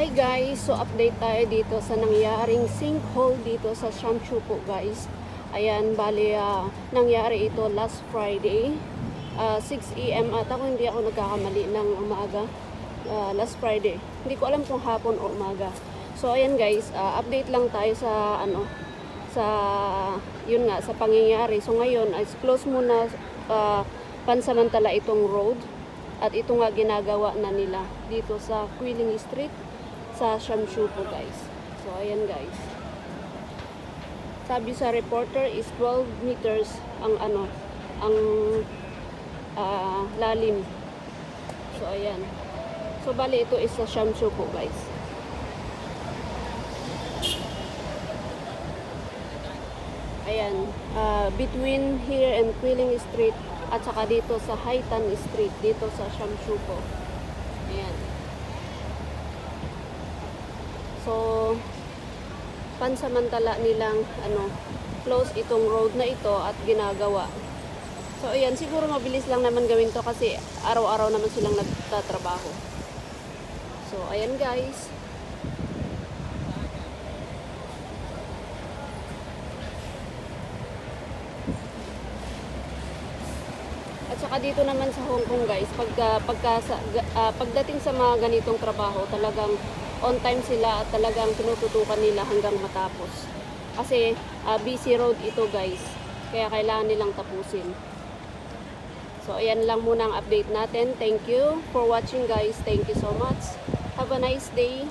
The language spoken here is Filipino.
Hi guys, so update tayo dito sa nangyaring sinkhole dito sa Shamshu po guys. Ayan, bali nangyari ito last Friday, 6 AM ata kung hindi ako nagkakamali ng umaga. Last Friday, hindi ko alam kung hapon o umaga. So ayan guys, update lang tayo sa sa yun nga, sa pangyayari. So ngayon, is close muna pansamantala itong road. At ito nga ginagawa na nila dito sa Quiling Street sa Shamshu po guys. So ayan guys. Sabi sa reporter is 12 meters ang lalim. So ayan. So bali ito is sa Shamshu po guys. Ayan, between here and Quiling Street at saka dito sa Haitan Street, dito sa Shamshu po. Ayan. So, pansamantala nilang close itong road na ito at ginagawa. So, ayan, siguro mabilis lang naman gawin to kasi araw-araw naman silang nagtatrabaho. So, ayan guys. At saka dito naman sa Hong Kong guys, pagdating sa mga ganitong trabaho, talagang on time sila at talagang tinututukan nila hanggang matapos. Kasi busy road ito guys, kaya kailangan nilang tapusin. So ayan lang muna ang update natin. Thank you for watching guys. Thank you so much. Have a nice day.